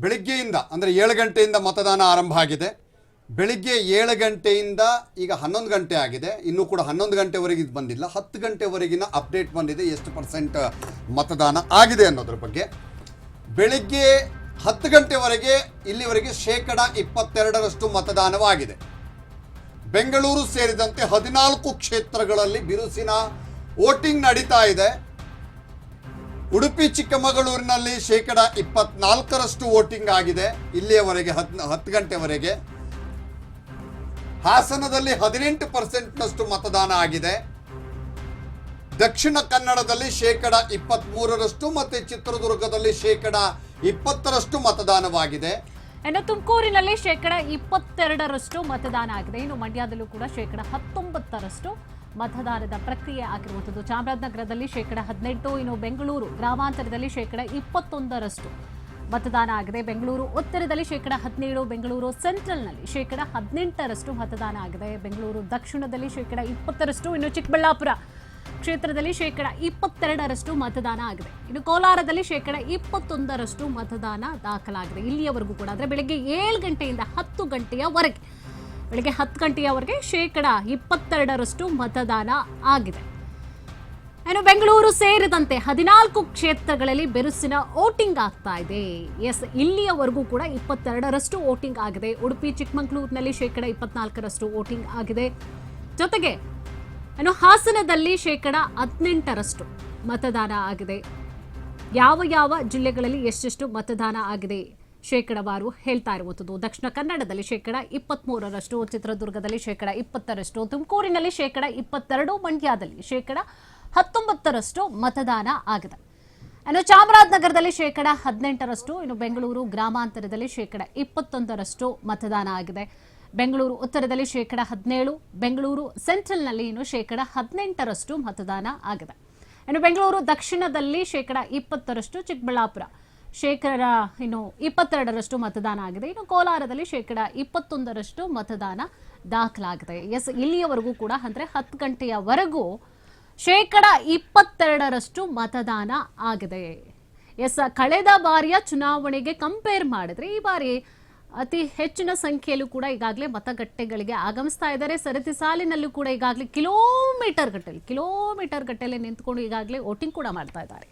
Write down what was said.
ಬೆಳಿಗ್ಗೆಯಿಂದ ಅಂದರೆ 7 ಗಂಟೆಯಿಂದ ಮತದಾನ ಆರಂಭ ಆಗಿದೆ. ಬೆಳಿಗ್ಗೆ 7 ಗಂಟೆಯಿಂದ ಈಗ 11 ಗಂಟೆ ಆಗಿದೆ. ಇನ್ನೂ ಕೂಡ 11 ಗಂಟೆವರೆಗೆ ಇದು ಬಂದಿಲ್ಲ. 10 ಗಂಟೆವರೆಗಿನ ಅಪ್ಡೇಟ್ ಬಂದಿದೆ, ಎಷ್ಟು ಪರ್ಸೆಂಟ್ ಮತದಾನ ಆಗಿದೆ ಅನ್ನೋದ್ರ ಬಗ್ಗೆ. ಬೆಳಿಗ್ಗೆ 10 ಗಂಟೆವರೆಗೆ ಇಲ್ಲಿವರೆಗೆ 22% ಮತದಾನವಾಗಿದೆ. ಬೆಂಗಳೂರು ಸೇರಿದಂತೆ 14 ಕ್ಷೇತ್ರಗಳಲ್ಲಿ ಬಿರುಸಿನ ವೋಟಿಂಗ್ ನಡೀತಾ ಇದೆ. ಉಡುಪಿ ಚಿಕ್ಕಮಗಳೂರಿನಲ್ಲಿ 24% ವೋಟಿಂಗ್ ಆಗಿದೆ ಇಲ್ಲಿಯವರೆಗೆ 10 ಗಂಟೆವರೆಗೆ. ಹಾಸನದಲ್ಲಿ 18%ನಷ್ಟು ಮತದಾನ ಆಗಿದೆ. ದಕ್ಷಿಣ ಕನ್ನಡದಲ್ಲಿ 23% ಮತ್ತು ಚಿತ್ರದುರ್ಗದಲ್ಲಿ 20% ಮತದಾನವಾಗಿದೆ. ಇನ್ನು ತುಮಕೂರಿನಲ್ಲಿ 22% ಮತದಾನ ಆಗಿದೆ. ಇನ್ನು ಮಂಡ್ಯದಲ್ಲೂ ಕೂಡ 19% ಮತದಾನದ ಪ್ರಕ್ರಿಯೆ ಆಗಿರುವಂಥದ್ದು. ಚಾಮರಾಜನಗರದಲ್ಲಿ 18%, ಇನ್ನು ಬೆಂಗಳೂರು ಗ್ರಾಮಾಂತರದಲ್ಲಿ 21% ಮತದಾನ ಆಗಿದೆ. ಬೆಂಗಳೂರು ಉತ್ತರದಲ್ಲಿ 17%, ಬೆಂಗಳೂರು ಸೆಂಟ್ರಲ್ನಲ್ಲಿ 18% ಮತದಾನ ಆಗಿದೆ. ಬೆಂಗಳೂರು ದಕ್ಷಿಣದಲ್ಲಿ 20%, ಇನ್ನು ಚಿಕ್ಕಬಳ್ಳಾಪುರ ಕ್ಷೇತ್ರದಲ್ಲಿ 22% ಮತದಾನ ಆಗಿದೆ. ಇನ್ನು ಕೋಲಾರದಲ್ಲಿ 21% ಮತದಾನ ದಾಖಲಾಗಿದೆ ಇಲ್ಲಿಯವರೆಗೂ ಕೂಡ. ಅಂದರೆ ಬೆಳಗ್ಗೆ 7 ಗಂಟೆಯಿಂದ 10 ಗಂಟೆಯವರೆಗೆ, ಬೆಳಗ್ಗೆ 10 ಗಂಟೆಯವರೆಗೆ 22% ಮತದಾನ ಆಗಿದೆ. ಇನ್ನು ಬೆಂಗಳೂರು ಸೇರಿದಂತೆ 14 ಕ್ಷೇತ್ರಗಳಲ್ಲಿ ಬಿರುಸಿನ ವೋಟಿಂಗ್ ಆಗ್ತಾ ಇದೆ. ಇಲ್ಲಿಯವರೆಗೂ ಕೂಡ 22% ವೋಟಿಂಗ್ ಆಗಿದೆ. ಉಡುಪಿ ಚಿಕ್ಕಮಗಳೂರಿನಲ್ಲಿ 24% ವೋಟಿಂಗ್ ಆಗಿದೆ. ಜೊತೆಗೆ ಇನ್ನು ಹಾಸನದಲ್ಲಿ 18% ಮತದಾನ ಆಗಿದೆ. ಯಾವ ಯಾವ ಜಿಲ್ಲೆಗಳಲ್ಲಿ ಎಷ್ಟೆಷ್ಟು ಮತದಾನ ಆಗಿದೆ ಶೇಕಡವಾರು ಹೇಳ್ತಾ ಇರುವಂಥದ್ದು. ದಕ್ಷಿಣ ಕನ್ನಡದಲ್ಲಿ 23%, ಚಿತ್ರದುರ್ಗದಲ್ಲಿ 20%, ತುಮಕೂರಿನಲ್ಲಿ 22%, ಮಂಡ್ಯದಲ್ಲಿ 19% ಮತದಾನ ಆಗಿದೆ. ಇನ್ನು ಚಾಮರಾಜನಗರದಲ್ಲಿ 18%, ಇನ್ನು ಬೆಂಗಳೂರು ಗ್ರಾಮಾಂತರದಲ್ಲಿ 21% ಮತದಾನ ಆಗಿದೆ. ಬೆಂಗಳೂರು ಉತ್ತರದಲ್ಲಿ 17%, ಬೆಂಗಳೂರು ಸೆಂಟ್ರಲ್ನಲ್ಲಿ ಇನ್ನು 18% ಮತದಾನ ಆಗಿದೆ. ಇನ್ನು ಬೆಂಗಳೂರು ದಕ್ಷಿಣದಲ್ಲಿ 20%, ಚಿಕ್ಕಬಳ್ಳಾಪುರ 22% ಮತದಾನ ಆಗಿದೆ. ಇನ್ನು ಕೋಲಾರದಲ್ಲಿ 21% ಮತದಾನ ದಾಖಲಾಗಿದೆ. ಇಲ್ಲಿಯವರೆಗೂ ಕೂಡ ಅಂದರೆ 10 ಗಂಟೆಯವರೆಗೂ 22% ಮತದಾನ ಆಗಿದೆ. ಕಳೆದ ಬಾರಿಯ ಚುನಾವಣೆಗೆ ಕಂಪೇರ್ ಮಾಡಿದ್ರೆ ಈ ಬಾರಿ ಅತಿ ಹೆಚ್ಚಿನ ಸಂಖ್ಯೆಯಲ್ಲೂ ಕೂಡ ಈಗಾಗಲೇ ಮತಗಟ್ಟೆಗಳಿಗೆ ಆಗಮಿಸ್ತಾ ಇದ್ದಾರೆ. ಸರತಿ ಸಾಲಿನಲ್ಲೂ ಕೂಡ ಈಗಾಗಲೇ ಕಿಲೋಮೀಟರ್ ಗಟ್ಟಲೆ ನಿಂತ್ಕೊಂಡು ಈಗಾಗಲೇ ವೋಟಿಂಗ್ ಕೂಡ ಮಾಡ್ತಾ ಇದ್ದಾರೆ.